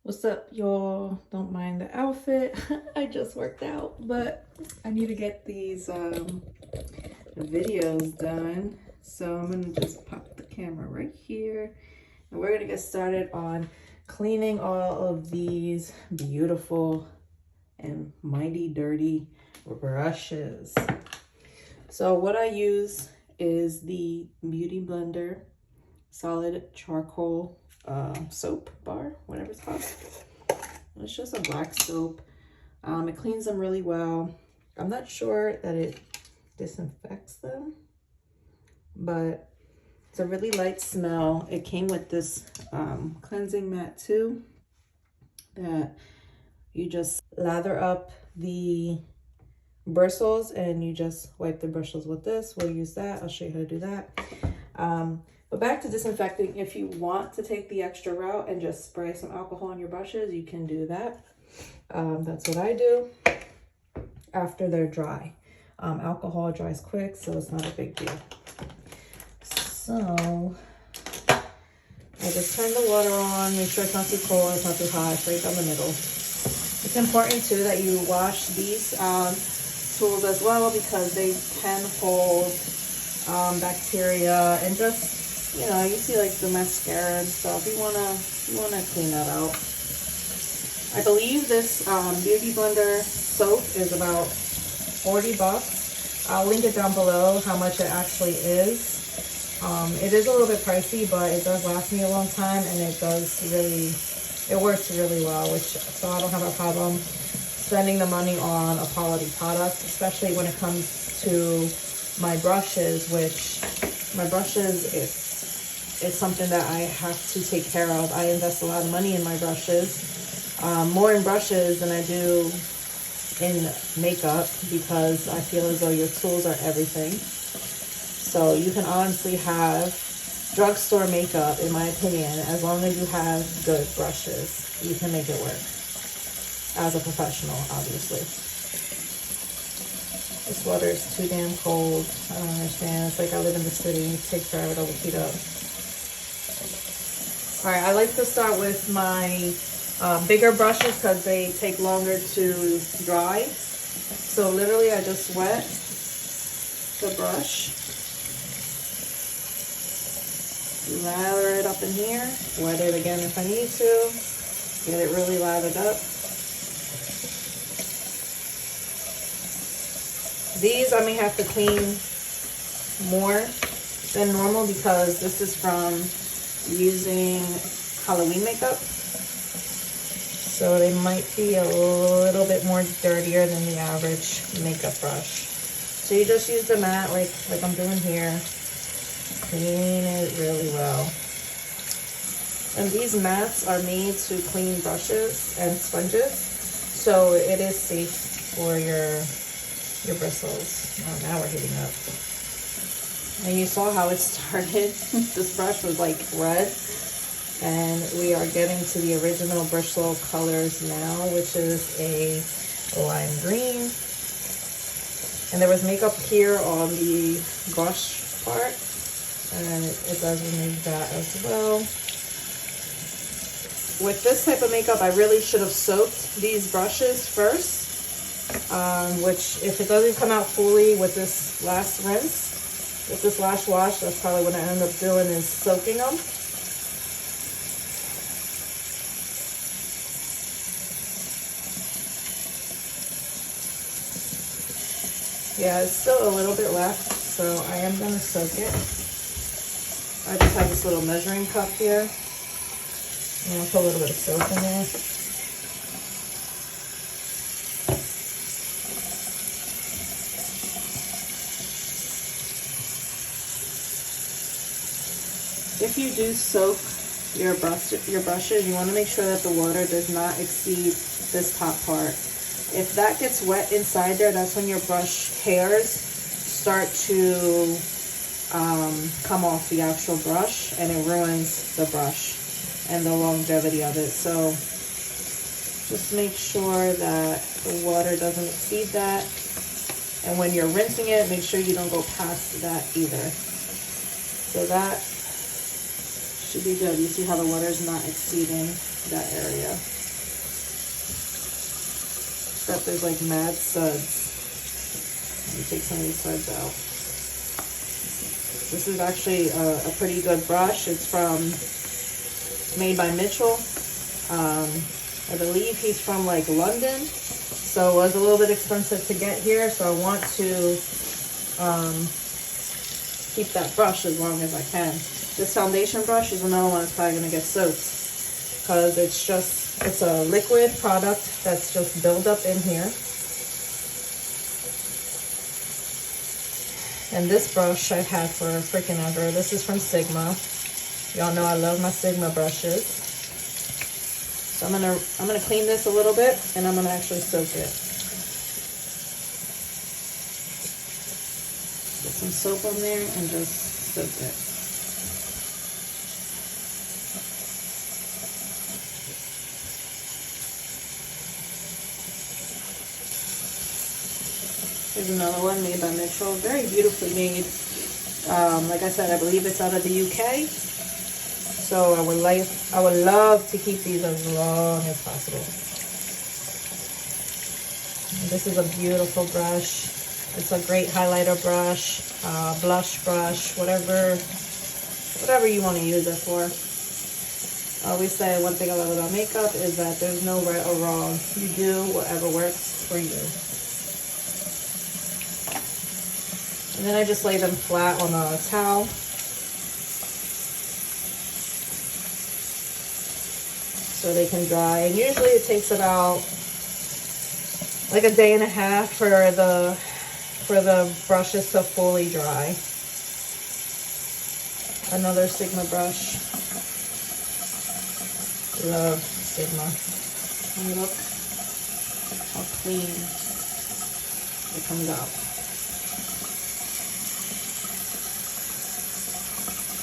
What's up, y'all? Don't mind the outfit. I just worked out, but I need to get these videos done. So I'm gonna just pop the camera right here and we're gonna get started on cleaning all of these beautiful and mighty dirty brushes. So what I use is the Beauty Blender solid charcoal soap bar, whatever it's called. It's just a black soap. It cleans them really well. I'm not sure that it disinfects them, but it's a really light smell. It came with this cleansing mat too, that you just lather up the bristles and you just wipe the bristles with this. We'll use that. I'll show you how to do that. But back to disinfecting, if you want to take the extra route and just spray some alcohol on your brushes, you can do that. That's what I do after they're dry. Alcohol dries quick, so it's not a big deal. So I just turn the water on, make sure it's not too cold, it's not too hot, it's right down the middle. It's important too that you wash these tools as well, because they can hold bacteria and just, you know, you see like the mascara and stuff. You wanna clean that out. I believe this Beauty Blender soap is about 40 bucks. I'll link it down below how much it actually is. It is a little bit pricey, but it does last me a long time, and it works really well, so I don't have a problem spending the money on a quality product, especially when it comes to my brushes, which my brushes, it's something that I have to take care of. I invest a lot of money in my brushes, more in brushes than I do in makeup, because I feel as though your tools are everything. So you can honestly have drugstore makeup, in my opinion, as long as you have good brushes, you can make it work. As a professional, obviously. This water is too damn cold. I don't understand. It's like I live in the city and it takes forever to heat up. Alright, I like to start with my bigger brushes because they take longer to dry. So literally I just wet the brush, lather it up in here, wet it again if I need to, get it really lathered up. These I may have to clean more than normal because this is from using Halloween makeup. So they might be a little bit more dirtier than the average makeup brush. So you just use the mat like I'm doing here. Clean it really well. And these mats are made to clean brushes and sponges. So it is safe for your bristles. Oh, now we're heating up. And you saw how it started. This brush was like red. And we are getting to the original bristle colors now, which is a lime green. And there was makeup here on the brush part. And it does remove that as well. With this type of makeup, I really should have soaked these brushes first. Which, if it doesn't come out fully with this last rinse, with this last wash, that's probably what I end up doing, is soaking them. Yeah, it's still a little bit left, so I am going to soak it. I just have this little measuring cup here. And I'll put a little bit of soap in there. If you do soak your brushes, you want to make sure that the water does not exceed this top part. If that gets wet inside there, that's when your brush hairs start to come off the actual brush, and it ruins the brush and the longevity of it. So just make sure that the water doesn't exceed that. And when you're rinsing it, make sure you don't go past that either. So that should be good. You see how the water is not exceeding that area. that there's like mad suds. Let me take some of these suds out. This is actually a pretty good brush. It's made by Mitchell. I believe he's from like London, so it was a little bit expensive to get here, so I want to keep that brush as long as I can. This foundation brush is another one that's probably going to get soaked because it's a liquid product that's just built up in here. And this brush I've had for freaking ever. This is from Sigma. Y'all know I love my Sigma brushes. So I'm gonna clean this a little bit, and I'm gonna actually soak it. Put some soap on there and just soak it. Here's another one made by Mitchell. Very beautifully made. Like I said, I believe it's out of the UK. So I would love to keep these as long as possible. And this is a beautiful brush. It's a great highlighter brush, blush brush, whatever you want to use it for. I always say one thing I love about makeup is that there's no right or wrong. You do whatever works for you. And then I just lay them flat on a towel. So they can dry. And usually it takes about like a day and a half for the brushes to fully dry. Another Sigma brush. Love Sigma. And look how clean it comes out.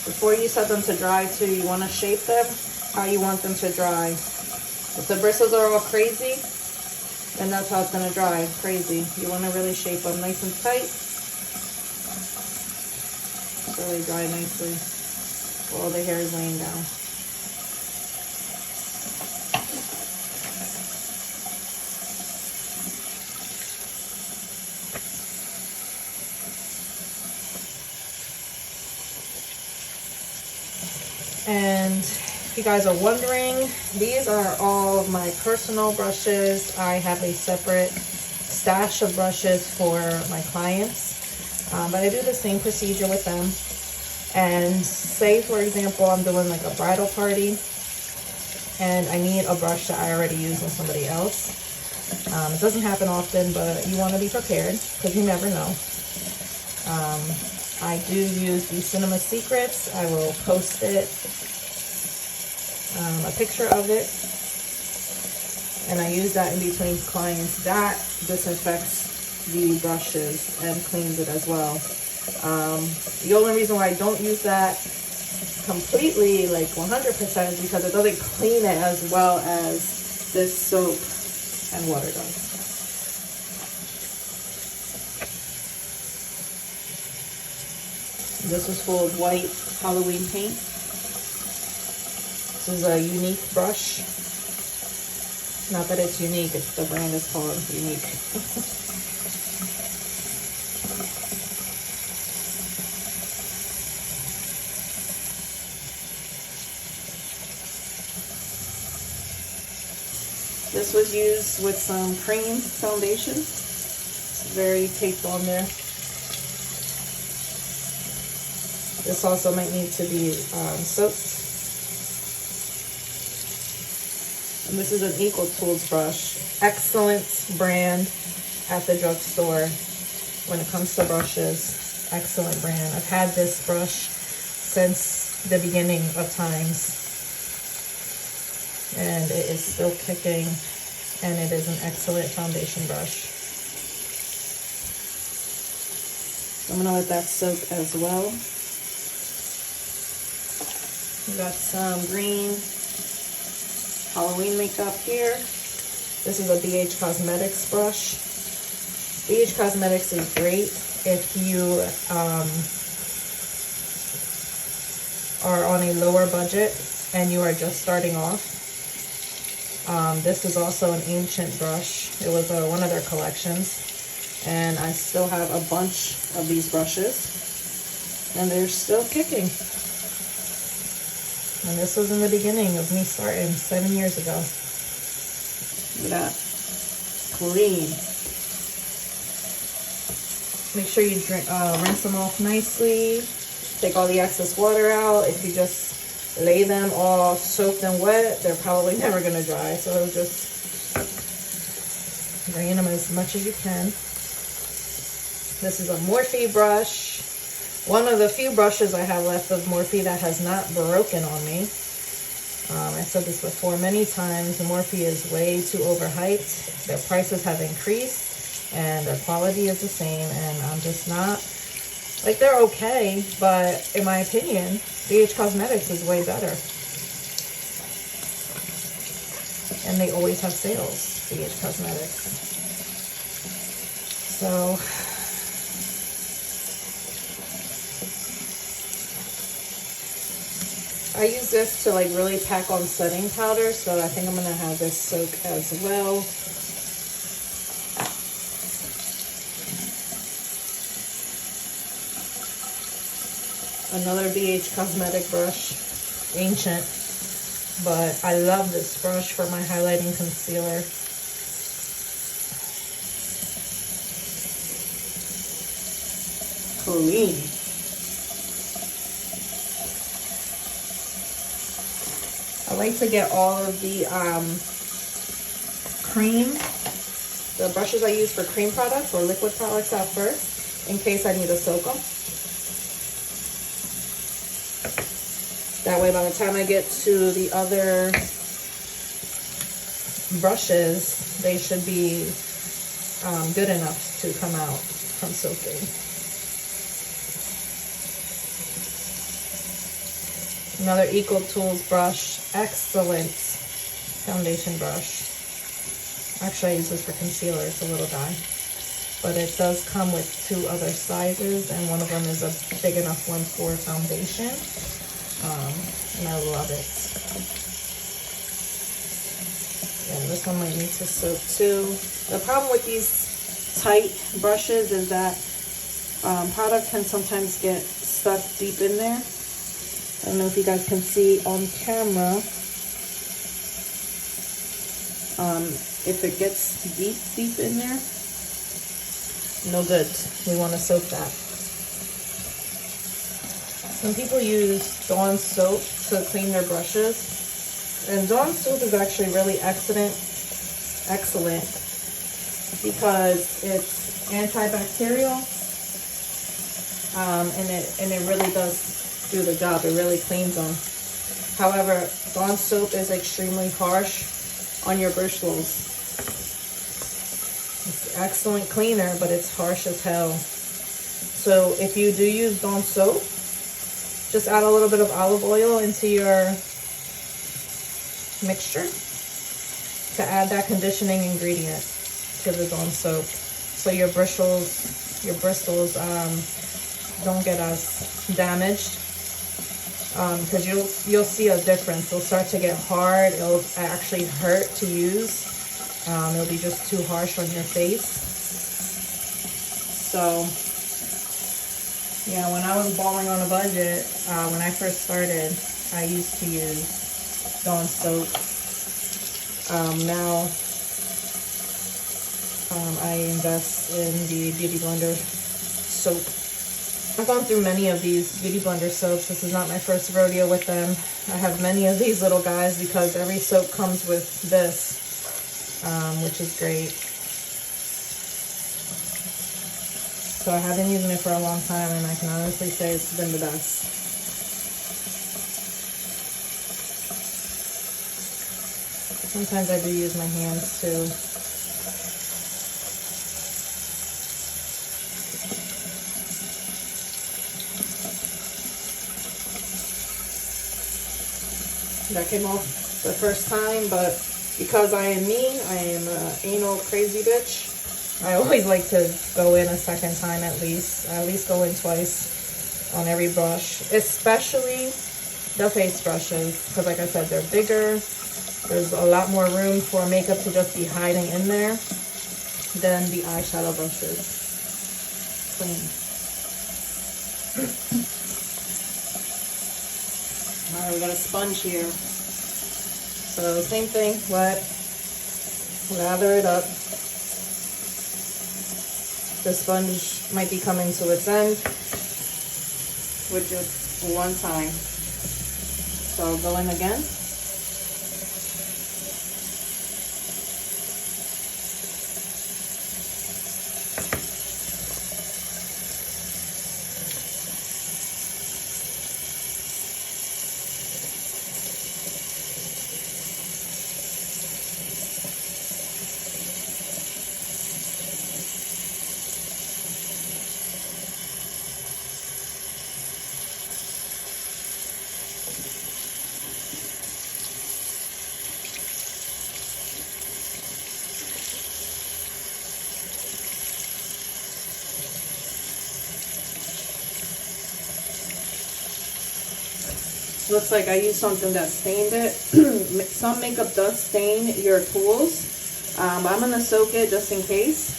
Before you set them to dry too, you want to shape them how you want them to dry. If the bristles are all crazy, then that's how it's going to dry, crazy. You want to really shape them nice and tight so they dry nicely while the hair is laying down. And if you guys are wondering, these are all of my personal brushes. I have a separate stash of brushes for my clients, but I do the same procedure with them. And say, for example, I'm doing like a bridal party and I need a brush that I already used on somebody else. It doesn't happen often, but you want to be prepared because you never know. I do use the Cinema Secrets. I will post it, a picture of it, and I use that in between clients. That disinfects the brushes and cleans it as well. The only reason why I don't use that completely, like 100%, is because it doesn't clean it as well as this soap and water does. This is full of white Halloween paint. This is a unique brush. Not that it's unique, it's the brand is called Unique. This was used with some cream foundation. It's very caked on there. This also might need to be soaked. And this is an EcoTools brush. Excellent brand at the drugstore when it comes to brushes. Excellent brand. I've had this brush since the beginning of times. And it is still kicking, and it is an excellent foundation brush. I'm gonna let that soak as well. We got some green Halloween makeup here. This is a bhcosmetics brush. bhcosmetics is great if you are on a lower budget and you are just starting off. This is also an ancient brush. It was one of their collections. And I still have a bunch of these brushes. And they're still kicking. And this was in the beginning of me starting 7 years ago. Look at that. Clean. Make sure you rinse them off nicely. Take all the excess water out. If you just lay them all soaked and wet, they're probably never going to dry. So just drain them as much as you can. This is a Morphe brush. One of the few brushes I have left of Morphe that has not broken on me. I said this before many times. Morphe is way too overhyped. Their prices have increased and their quality is the same. And I'm just not, like, they're okay, but in my opinion, bhcosmetics is way better. And they always have sales, bhcosmetics. So I use this to like really pack on setting powder, so I think I'm gonna have this soak as well. Another bhcosmetic brush, ancient, but I love this brush for my highlighting concealer. Clean. I like to get all of the cream, the brushes I use for cream products or liquid products out first, in case I need to soak them. That way, by the time I get to the other brushes, they should be good enough to come out from soaking. Another EcoTools brush, excellent foundation brush. Actually, I use this for concealer, it's a little guy. But it does come with 2 other sizes, and one of them is a big enough one for foundation. And I love it. And this one might need to soak too. The problem with these tight brushes is that product can sometimes get stuck deep in there. I don't know if you guys can see on camera. If it gets deep in there, no good. We want to soak that. Some people use Dawn soap to clean their brushes, and Dawn soap is actually really excellent because it's antibacterial, and it really does do the job. It really cleans them. However, Dawn soap is extremely harsh on your bristles. It's an excellent cleaner, but it's harsh as hell. So if you do use Dawn soap, just add a little bit of olive oil into your mixture to add that conditioning ingredient to the Dawn soap, so your bristles don't get as damaged. Because you'll see a difference. It'll start to get hard. It'll actually hurt to use. It'll be just too harsh on your face. So yeah, when I was balling on a budget, when I first started, I used to use Dawn soap. Now I invest in the Beauty Blender soap. I've gone through many of these Beauty Blender soaps. This is not my first rodeo with them. I have many of these little guys because every soap comes with this, which is great. So I have been using it for a long time, and I can honestly say it's been the best. Sometimes I do use my hands too. That came off the first time, but because I am me, I am an anal crazy bitch. I always like to go in a second time at least. I at least go in twice on every brush, especially the face brushes, because like I said, they're bigger, There's a lot more room for makeup to just be hiding in there than the eyeshadow brushes. Clean. Alright, we got a sponge here. So same thing, wet, lather it up. The sponge might be coming to its end with just one time. So I'll go in again. Looks like I used something that stained it. Some makeup does stain your tools, but I'm gonna soak it just in case.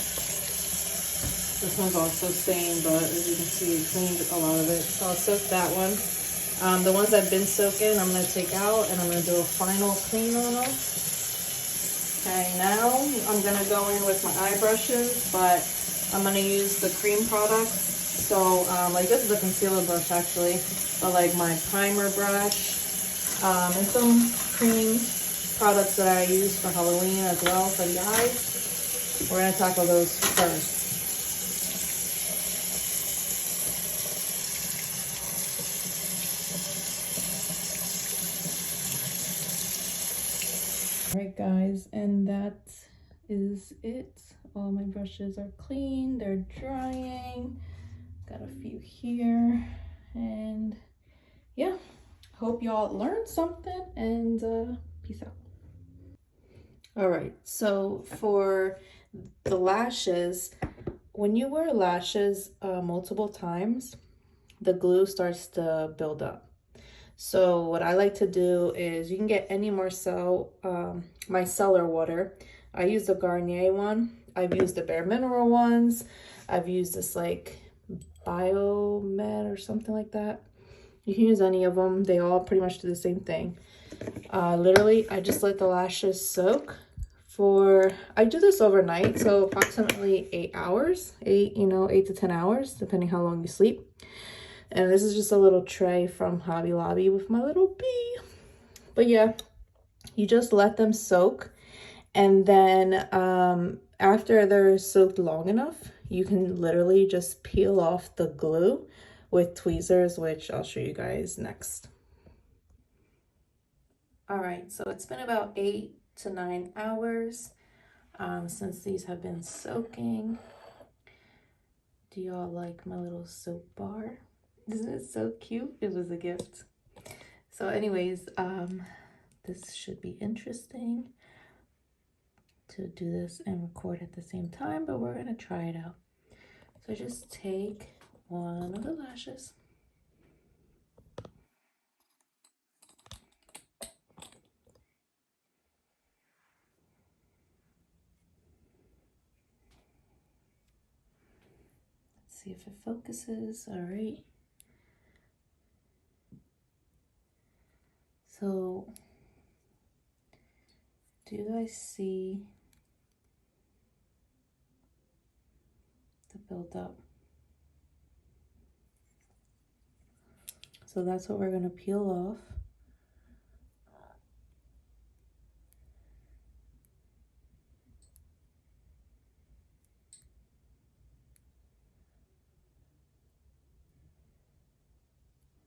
This one's also stained, but as you can see, it cleaned a lot of it. So I'll soak that one. The ones I've been soaking, I'm gonna take out and I'm gonna do a final clean on them. Okay, now I'm gonna go in with my eye brushes, but I'm gonna use the cream product. So like this is a concealer brush actually, but like my primer brush and some cream products that I use for Halloween as well for the eyes. We're gonna tackle those first. Alright guys, and that is it. All my brushes are clean, they're drying. Got a few here, and yeah, hope y'all learned something, and peace out. All right, so for the lashes, when you wear lashes multiple times, the glue starts to build up. So what I like to do is, you can get any micellar water. I use the Garnier one. I've used the Bare Mineral ones. I've used this like Biomed or something like that. You can use any of them. They all pretty much do the same thing. Literally, I just let the lashes soak for, I do this overnight, so approximately 8 hours, 8 to 10 hours, depending how long you sleep. And this is just a little tray from Hobby Lobby with my little bee. But yeah, you just let them soak, and then after they're soaked long enough, you can literally just peel off the glue with tweezers, which I'll show you guys next. All right, so it's been about 8 to 9 hours since these have been soaking. Do y'all like my little soap bar? Isn't it so cute? It was a gift. So anyways, this should be interesting to do this and record at the same time, but we're gonna try it out. So just take one of the lashes, let's see if it focuses. All right, so do you guys see the buildup? So that's what we're going to peel off.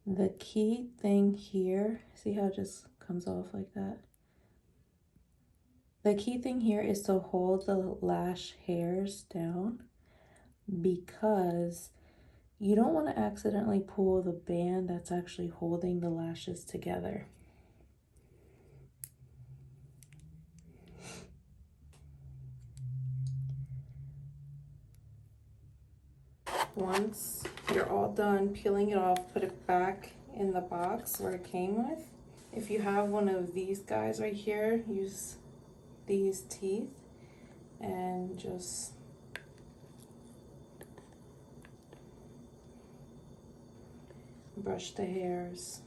The key thing here, see how it just comes off like that? The key thing here is to hold the lash hairs down, because you don't want to accidentally pull the band that's actually holding the lashes together. Once you're all done peeling it off, put it back in the box where it came with. If you have one of these guys right here, use these teeth and just brush the hairs.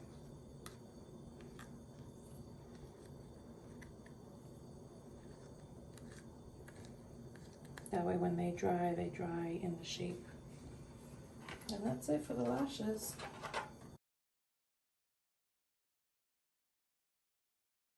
That way when they dry in the shape. And that's it for the lashes.